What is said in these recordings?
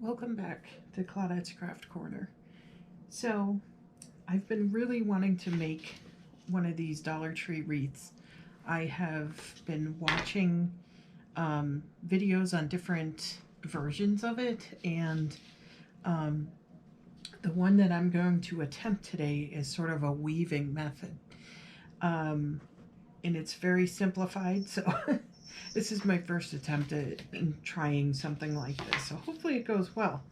Welcome back to Claudette's Craft Corner. So, I've been really wanting to make one of these Dollar Tree wreaths. I have been watching videos on different versions of it, and um, the one that I'm going to attempt today is sort of a weaving method. Um, and it's very simplified, so this is my first attempt at trying something like this. So, hopefully, it goes well.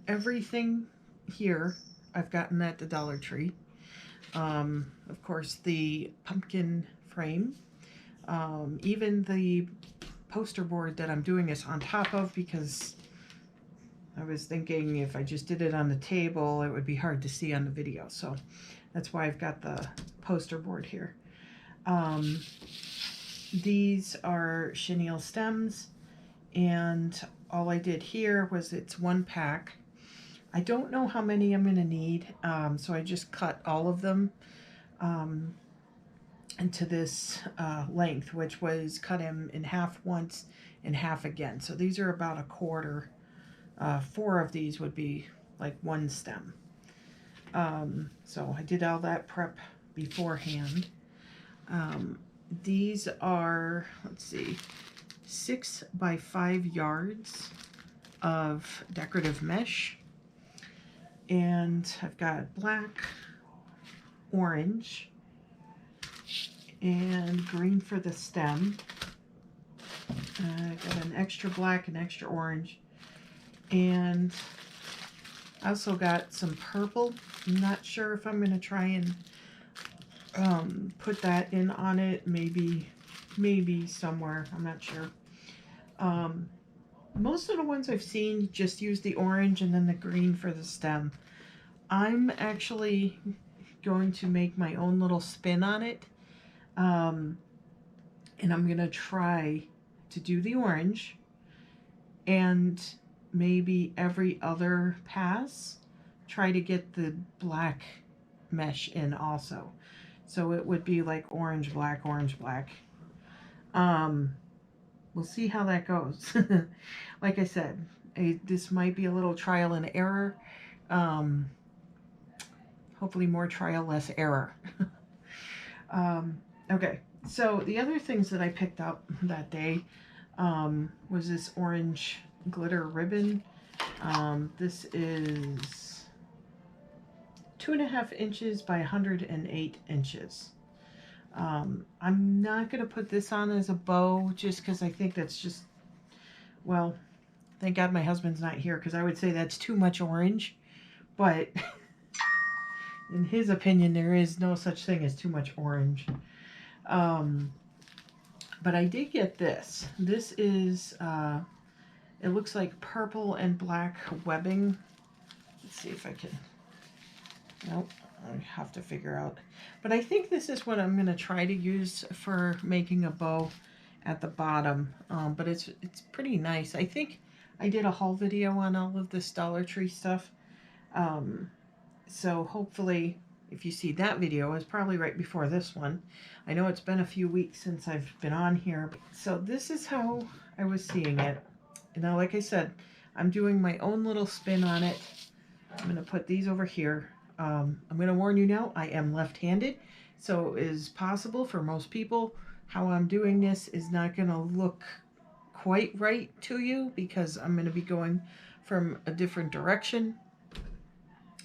Everything here I've gotten at the Dollar Tree. Of course, the pumpkin frame, even the poster board that I'm doing this on top of, because I was thinking if I just did it on the table, it would be hard to see on the video. So that's why I've got the poster board here. These are chenille stems, and all I did here was it's one pack. I don't know how many I'm going to need, so I just cut all of them into this length, which was cut in half once and half again. So these are about a quarter. 4 of these would be like one stem. So I did all that prep beforehand. These are, let's see, 6 by 5 yards of decorative mesh. And I've got black, orange, and green for the stem. I got an extra black and extra orange. And I also got some purple. I'm not sure if I'm going to try and put that in on it. Maybe somewhere. I'm not sure. Most of the ones I've seen just use the orange and then the green for the stem. I'm actually going to make my own little spin on it. And I'm going to try to do the orange, and maybe every other pass try to get the black mesh in also. So it would be like orange, black, orange, black. We'll see how that goes. Like I said, this might be a little trial and error. Hopefully more trial, less error. Okay, so the other things that I picked up that day was this orange glitter ribbon. This is 2.5 inches by 108 inches. I'm not going to put this on as a bow just because I think that's just, well, thank God my husband's not here, because I would say that's too much orange. But in his opinion, there is no such thing as too much orange. But I did get this. This is, it looks like purple and black webbing. Let's see if I can, nope, I have to figure out. But I think this is what I'm going to try to use for making a bow at the bottom. But it's pretty nice. I think I did a haul video on all of this Dollar Tree stuff. So hopefully, if you see that video, it's probably right before this one. I know it's been a few weeks since I've been on here. So this is how I was seeing it. Now, like I said, I'm doing my own little spin on it. I'm going to put these over here. I'm going to warn you now, I am left-handed, so it is possible for most people how I'm doing this is not going to look quite right to you, because I'm going to be going from a different direction.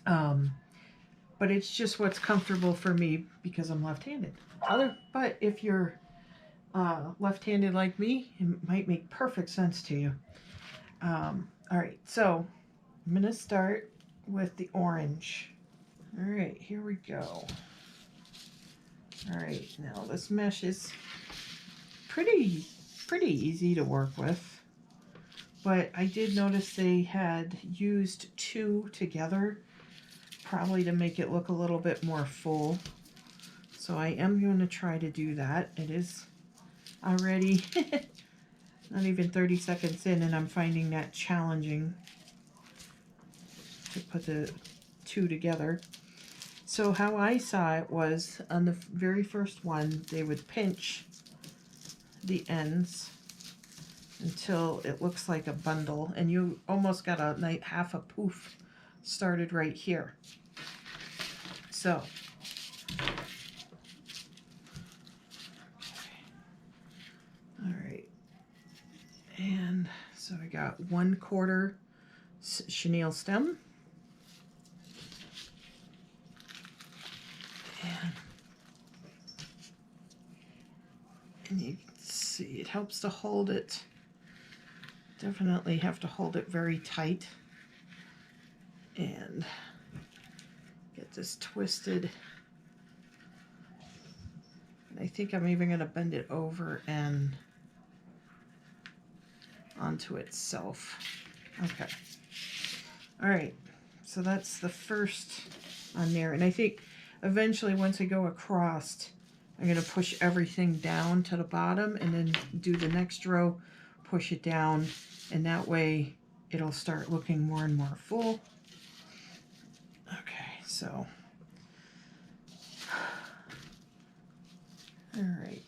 But it's just what's comfortable for me because I'm left-handed. But if you're left-handed like me, it might make perfect sense to you. All right, so I'm going to start with the orange. All right, here we go. All right, now this mesh is pretty easy to work with, but I did notice they had used 2 together, probably to make it look a little bit more full. So I am going to try to do that. It is already not even 30 seconds in, and I'm finding that challenging to put the 2 together. So how I saw it was, on the very first one, they would pinch the ends until it looks like a bundle, and you almost got a half a poof started right here. So all right, and so I got 1/4 chenille stem, and you can see it helps to hold it. Definitely have to hold it very tight and get this twisted. And I think I'm even going to bend it over and onto itself. Okay. All right. So that's the first on there. And I think eventually once I go across, I'm going to push everything down to the bottom and then do the next row, push it down, and that way it'll start looking more and more full. Okay, so all right,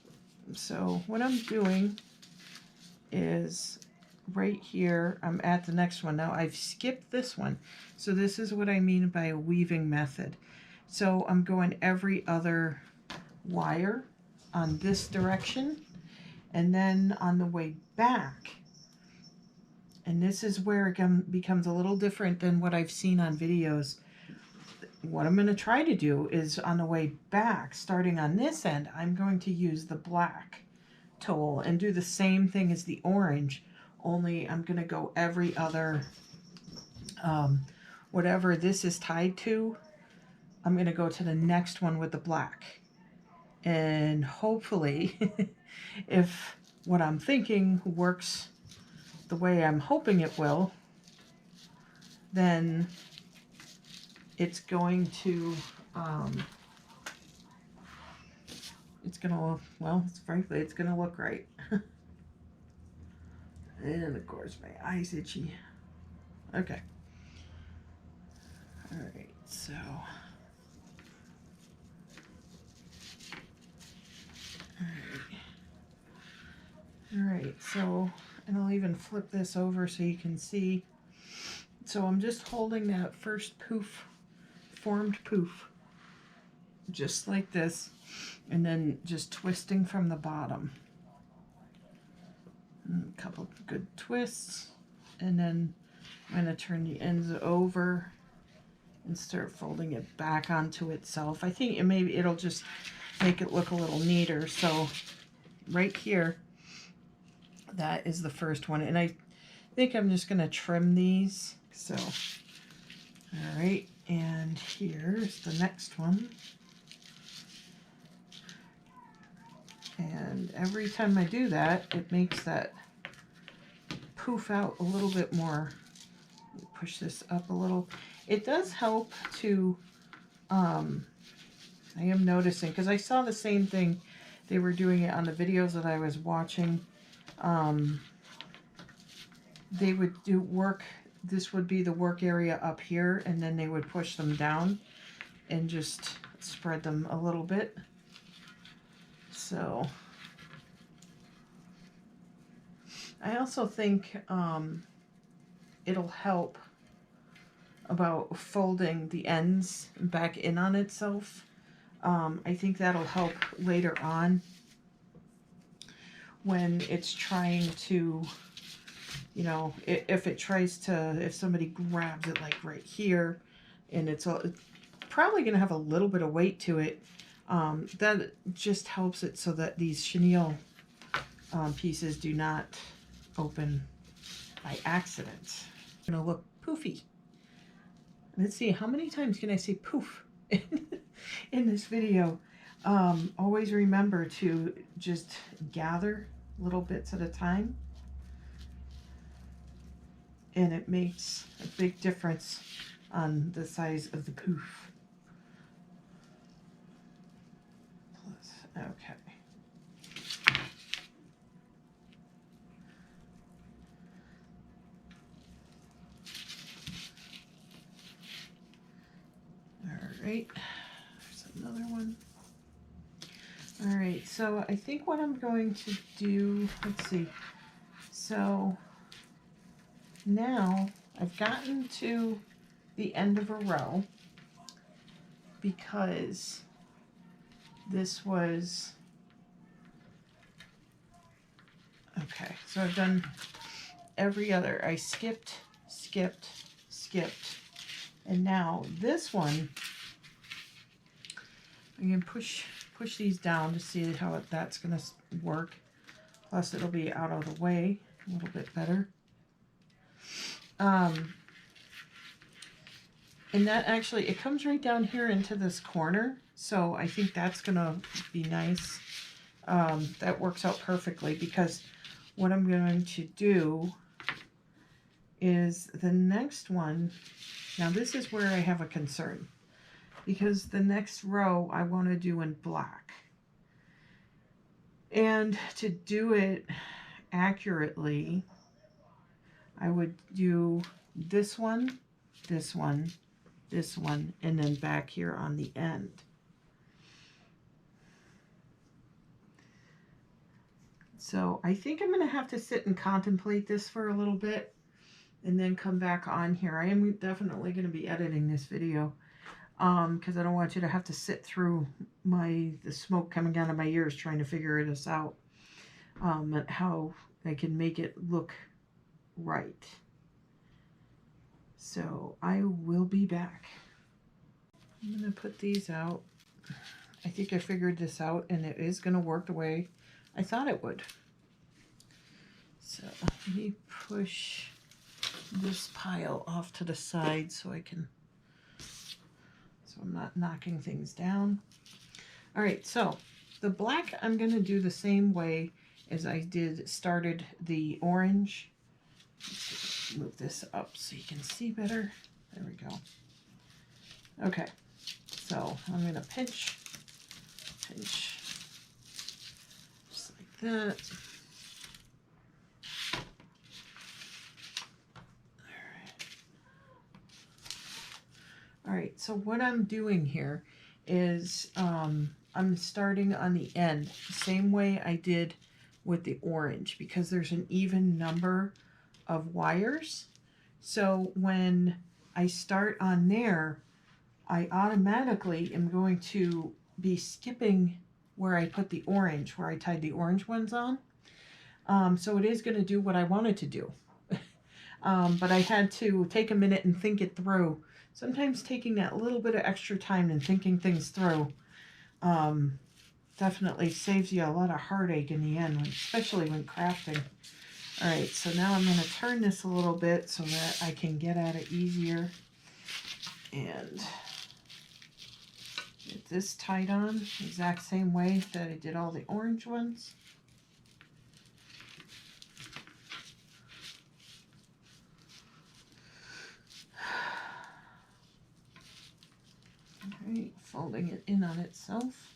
so what I'm doing is right here, I'm at the next one. Now I've skipped this one, so this is what I mean by a weaving method. So I'm going every other wire on this direction, and then on the way back, and this is where it becomes a little different than what I've seen on videos. What I'm going to try to do is on the way back, starting on this end, I'm going to use the black tool and do the same thing as the orange, only I'm going to go every other, whatever this is tied to, I'm going to go to the next one with the black. And hopefully, if what I'm thinking works the way I'm hoping it will, then it's going to, frankly, it's going to look right. And of course, my eye's itchy. Okay. All right, so. All right, so, and I'll even flip this over so you can see. So I'm just holding that first poof, formed poof, just like this, and then just twisting from the bottom. And a couple good twists, and then I'm going to turn the ends over and start folding it back onto itself. I think maybe it'll just make it look a little neater. So right here, that is the first one, and I think I'm just going to trim these. So, all right, and here's the next one. And every time I do that, it makes that poof out a little bit more. Push this up a little. It does help to, I am noticing, because I saw the same thing, they were doing it on the videos that I was watching. They would do work, this would be the work area up here, and then they would push them down and just spread them a little bit. So I also think it'll help about folding the ends back in on itself. I think that'll help later on when it's trying to, you know, if it tries to, if somebody grabs it like right here, and it's probably going to have a little bit of weight to it, that just helps it so that these chenille pieces do not open by accident. It's going to look poofy. Let's see, how many times can I say poof in this video? Always remember to just gather little bits at a time, and it makes a big difference on the size of the poof. Okay. All right, there's another one. All right, so I think what I'm going to do, let's see. So now I've gotten to the end of a row because this was, okay, so I've done every other. I skipped, and now this one, I'm going to push these down to see how that's going to work. Plus it'll be out of the way a little bit better. And that actually, it comes right down here into this corner. So I think that's going to be nice. That works out perfectly because what I'm going to do is the next one. Now this is where I have a concern because the next row I want to do in black. And to do it accurately, I would do this one, this one, this one, and then back here on the end. So I think I'm going to have to sit and contemplate this for a little bit and then come back on here. I am definitely going to be editing this video because I don't want you to have to sit through the smoke coming out of my ears trying to figure this out, and how I can make it look right. So I will be back. I'm going to put these out. I think I figured this out and it is going to work the way I thought it would. So let me push this pile off to the side so I'm not knocking things down. All right, so the black I'm going to do the same way as I started the orange. Let's move this up so you can see better. There we go. Okay, so I'm going to pinch, just like that. All right, so what I'm doing here is I'm starting on the end, the same way I did with the orange, because there's an even number of wires. So when I start on there, I automatically am going to be skipping where I put the orange, where I tied the orange ones on. So it is going to do what I wanted to do. But I had to take a minute and think it through. Sometimes taking that little bit of extra time and thinking things through definitely saves you a lot of heartache in the end, especially when crafting. All right, so now I'm going to turn this a little bit so that I can get at it easier and get this tied on the exact same way that I did all the orange ones. All right, folding it in on itself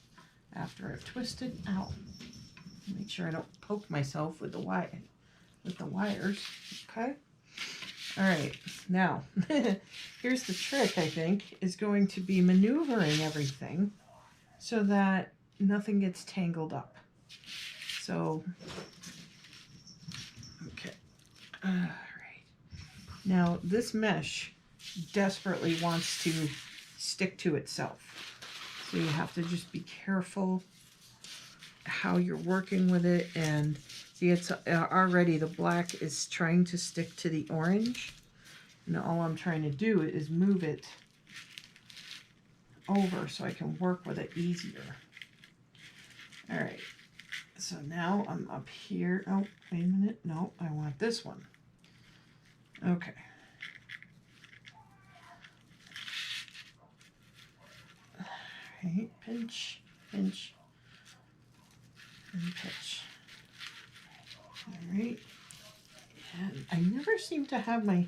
after I've twisted out. Make sure I don't poke myself with the wires. Okay. All right. Now, here's the trick. I think is going to be maneuvering everything so that nothing gets tangled up. So, okay. All right. Now, this mesh desperately wants to stick to itself. So you have to just be careful how you're working with it. And see, it's already the black is trying to stick to the orange. And all I'm trying to do is move it over so I can work with it easier. All right. So now I'm up here. Oh, wait a minute. No, I want this one. Okay. Right, pinch, pinch, and pinch. All right. And I never seem to have my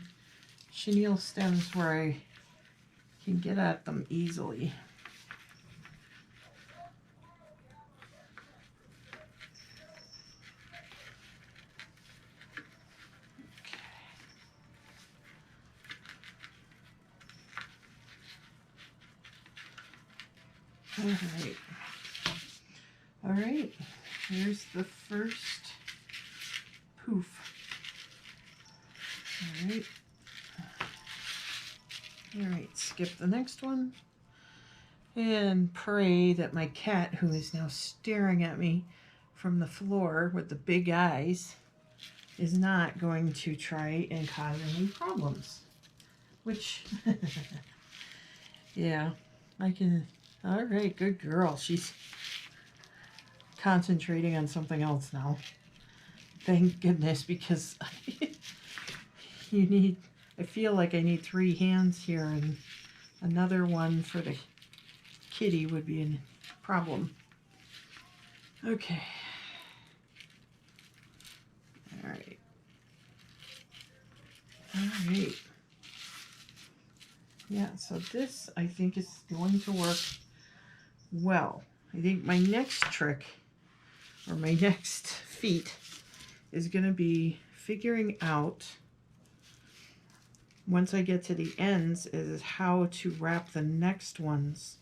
chenille stems where I can get at them easily. Okay. All right. Here's the first poof. All right. All right, skip the next one. And pray that my cat, who is now staring at me from the floor with the big eyes, is not going to try and cause any problems. Which, yeah, I can. All right, good girl. She's concentrating on something else now. Thank goodness, because you need, I feel like I need 3 hands here, and another one for the kitty would be a problem. Okay. All right. All right. Yeah, so this I think is going to work well. I think my next trick, or my next feat, is going to be figuring out, once I get to the ends, is how to wrap the next ones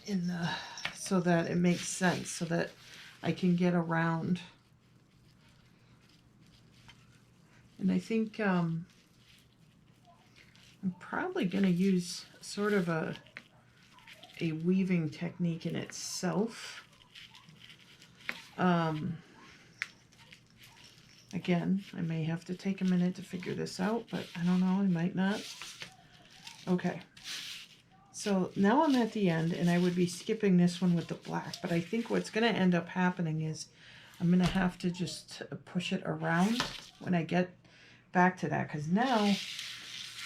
in the, so that it makes sense, so that I can get around. And I think I'm probably going to use sort of a weaving technique in itself. Again, I may have to take a minute to figure this out, but I don't know, I might not. Okay. So now I'm at the end, and I would be skipping this one with the black, but I think what's going to end up happening is I'm going to have to just push it around when I get back to that, because now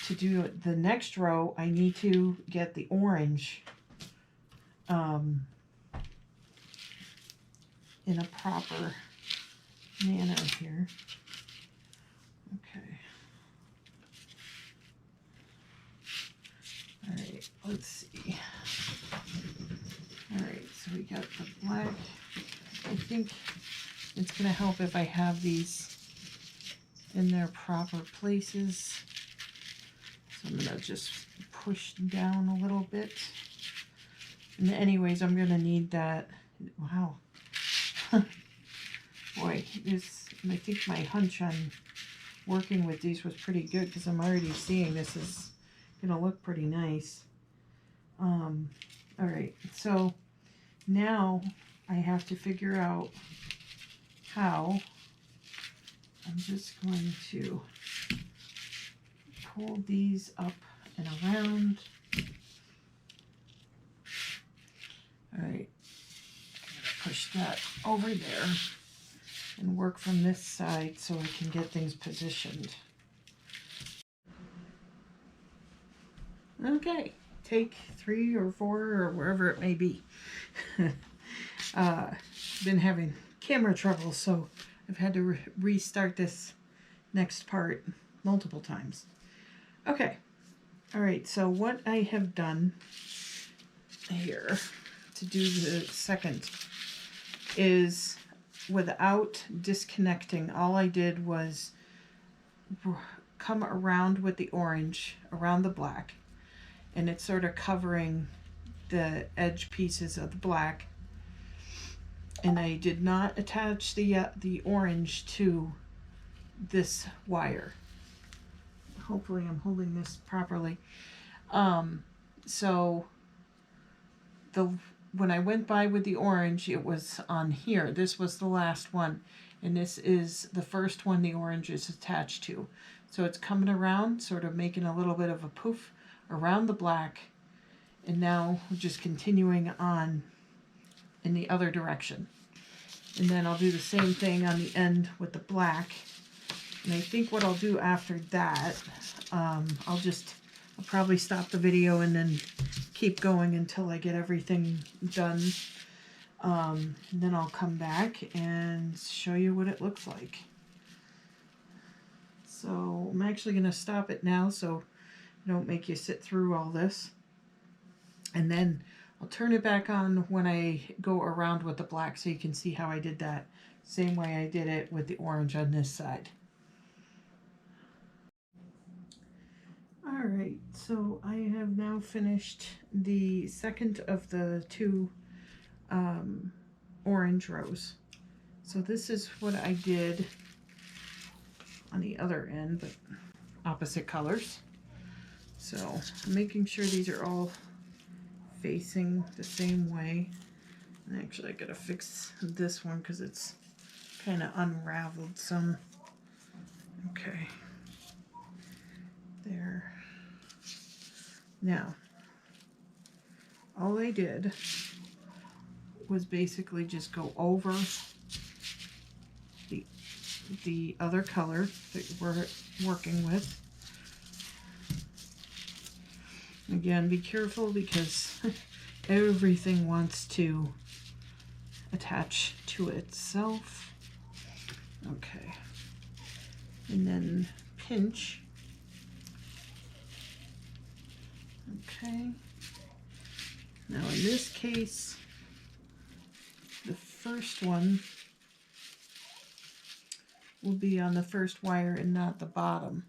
to do the next row, I need to get the orange in a proper manner here. Okay. All right, let's see. All right, so we got the black. I think it's going to help if I have these in their proper places. So I'm going to just push down a little bit. And anyways, I'm going to need that. Wow. Boy, I think my hunch on working with these was pretty good, because I'm already seeing this is going to look pretty nice. All right, so now I have to figure out how. I'm just going to pull these up and around. All right, I'm going to push that over there and work from this side so I can get things positioned. Okay, take 3 or 4 or wherever it may be. Been having camera trouble, so I've had to restart this next part multiple times. Okay, all right, so what I have done here to do the second is, without disconnecting, all I did was come around with the orange around the black, and it's sort of covering the edge pieces of the black, and I did not attach the orange to this wire. Hopefully I'm holding this properly. So when I went by with the orange, it was on here. This was the last one, and this is the first one the orange is attached to. So it's coming around, sort of making a little bit of a poof around the black, and now we're just continuing on in the other direction. And then I'll do the same thing on the end with the black. And I think what I'll do after that, I'll probably stop the video and then keep going until I get everything done. Then I'll come back and show you what it looks like. So I'm actually going to stop it now so I don't make you sit through all this. And then I'll turn it back on when I go around with the black, so you can see how I did that. Same way I did it with the orange on this side. Alright, so I have now finished the second of the 2 orange rows. So this is what I did on the other end, but opposite colors. So I'm making sure these are all facing the same way. And actually I gotta fix this one because it's kind of unraveled some. Okay. There. Now, all I did was basically just go over the other color that we're working with. Again, be careful because everything wants to attach to itself. Okay. And then pinch. Okay. Now in this case, the first one will be on the first wire and not the bottom.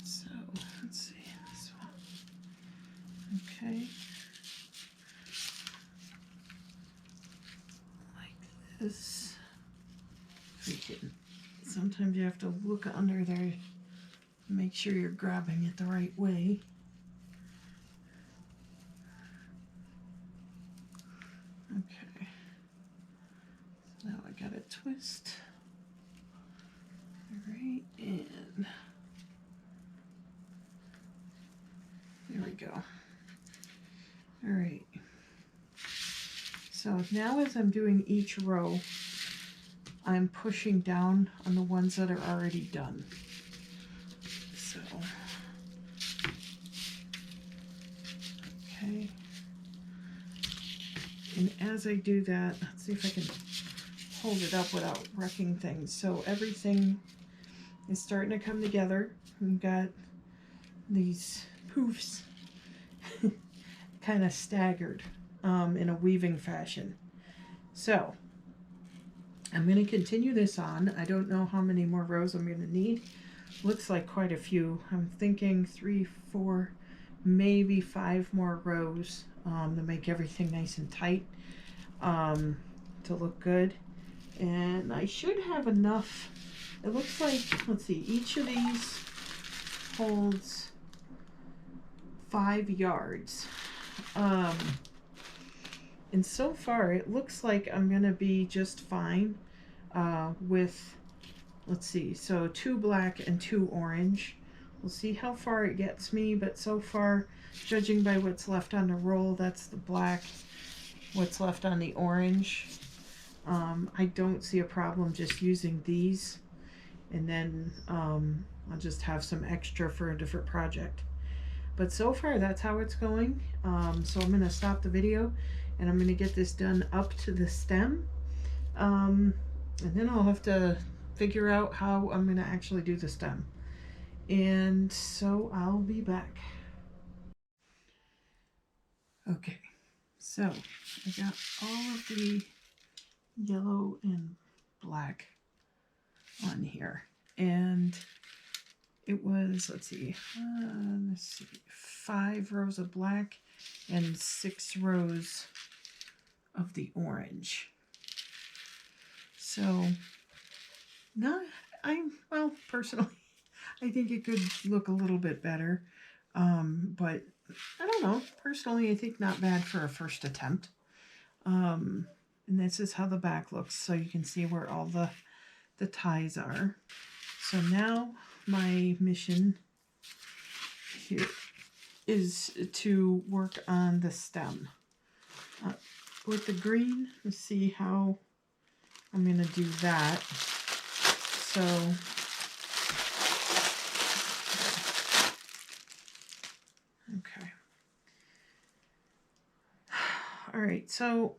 So let's see this one. Okay. Like this. Sometimes you have to look under there to make sure you're grabbing it the right way. Okay. So now I got a twist. All right, and there we go. All right. So now as I'm doing each row, I'm pushing down on the ones that are already done. So, okay. And as I do that, let's see if I can hold it up without wrecking things. So everything is starting to come together. We've got these poofs kind of staggered in a weaving fashion. So I'm going to continue this on. I don't know how many more rows I'm going to need. Looks like quite a few. I'm thinking 3, 4, maybe 5 more rows to make everything nice and tight to look good. And I should have enough. It looks like, let's see, each of these holds 5 yards. And so far it looks like I'm gonna be just fine with, let's see, so 2 black and 2 orange. We'll see how far it gets me, but so far, judging by what's left on the roll, that's the black. What's left on the orange, I don't see a problem just using these, and then I'll just have some extra for a different project. But so far that's how it's going. So I'm going to stop the video and I'm going to get this done up to the stem, and then I'll have to figure out how I'm going to actually do the stem. And so I'll be back. Okay, so I got all of the yellow and black on here, and it was, let's see, 5 rows of black and 6 rows of the orange. So well, personally, I think it could look a little bit better, but I don't know. Personally, I think not bad for a first attempt. And this is how the back looks, so you can see where all the ties are. So now my mission here is to work on the stem. With the green, let's see how I'm going to do that. So, okay. All right, so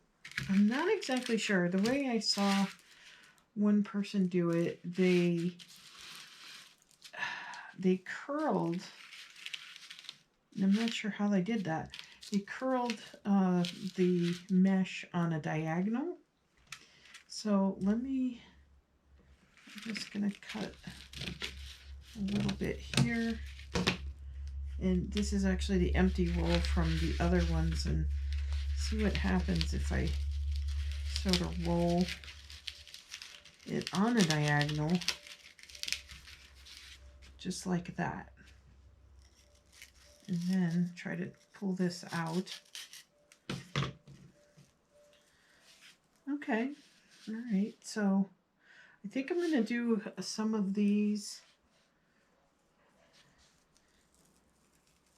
I'm not exactly sure. The way I saw one person do it, they curled, and I'm not sure how they did that. They curled the mesh on a diagonal. So I'm just gonna cut a little bit here. And this is actually the empty roll from the other ones, and see what happens if I sort of roll it on a diagonal. just like that. And then try to pull this out. Okay, all right, so I think I'm going to do some of these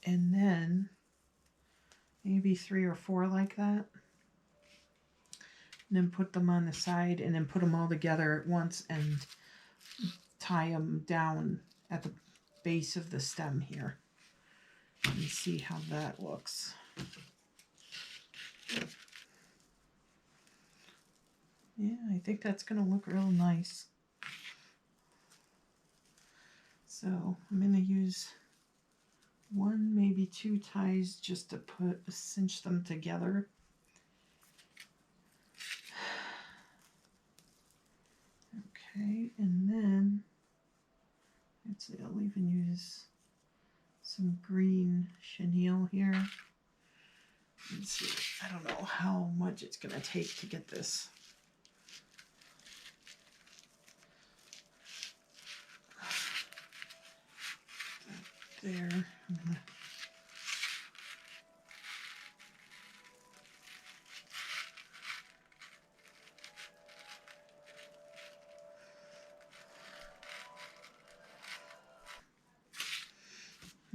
and then maybe 3 or 4 like that. And then put them on the side and then put them all together at once and tie them down at the base of the stem here. And see how that looks. Yeah, I think that's going to look real nice. So I'm going to use 1, maybe 2 ties just to cinch them together. Okay, and then let's see, I'll even use some green chenille here. Let's see, I don't know how much it's going to take to get this. There, I'm gonna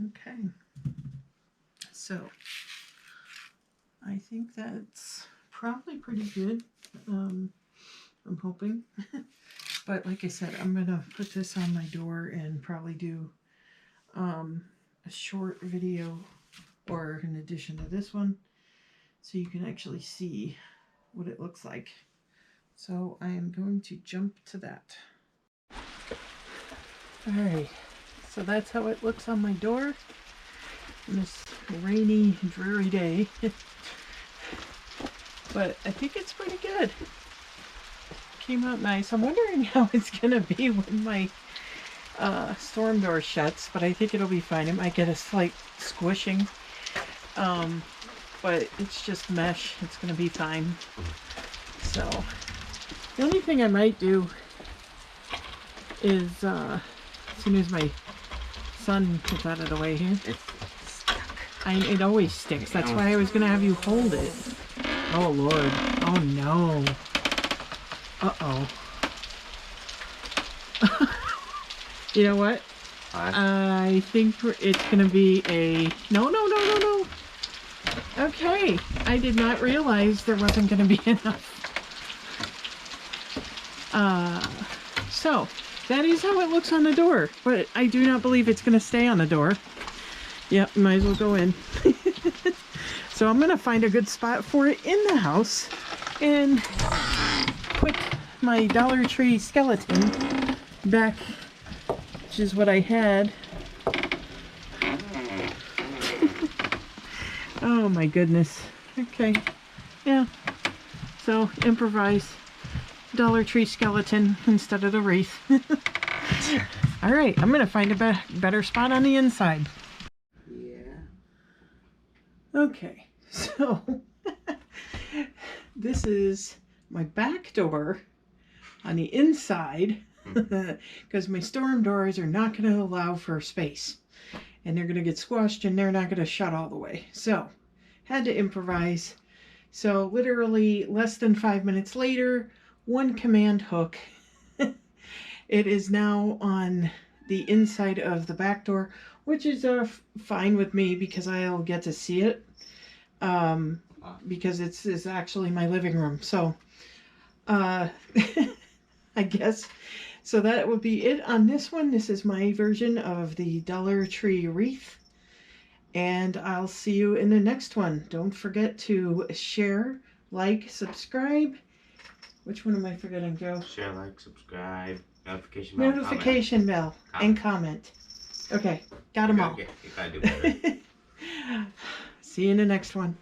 okay, so I think that's probably pretty good. I'm hoping. But like I said, I'm gonna put this on my door and probably do a short video or in addition to this one so you can actually see what it looks like. So I am going to jump to that. Alright, so that's how it looks on my door on this rainy, dreary day. But I think it's pretty good. Came out nice. I'm wondering how it's gonna be when my storm door shuts, but I think it'll be fine. It might get a slight squishing, but it's just mesh. It's gonna be fine. So the only thing I might do is as soon as my son gets out of the way here, it always sticks. That's why I was gonna have you hold it. Oh Lord. Oh no. Uh-oh. You know what? I think it's going to be a... No. Okay. I did not realize there wasn't going to be enough. So, that is how it looks on the door. But I do not believe it's going to stay on the door. Yep, might as well go in. So I'm going to find a good spot for it in the house. And put my Dollar Tree skeleton back, which is what I had. Oh my goodness. Okay. Yeah. So improvise Dollar Tree skeleton instead of the wreath. Alright, I'm going to find a better spot on the inside. Yeah. Okay, so this is my back door on the inside because my storm doors are not going to allow for space and they're going to get squashed and they're not going to shut all the way. So had to improvise. So literally less than 5 minutes later, 1 command hook. It is now on the inside of the back door, which is fine with me because I'll get to see it because it's actually my living room. So I guess so that would be it on this one. This is my version of the Dollar Tree wreath, and I'll see you in the next one. Don't forget to share, like, subscribe. Which one am I forgetting, Joe? Share, like, subscribe, notification bell, and comment. Okay, got them all. You gotta do better. See you in the next one.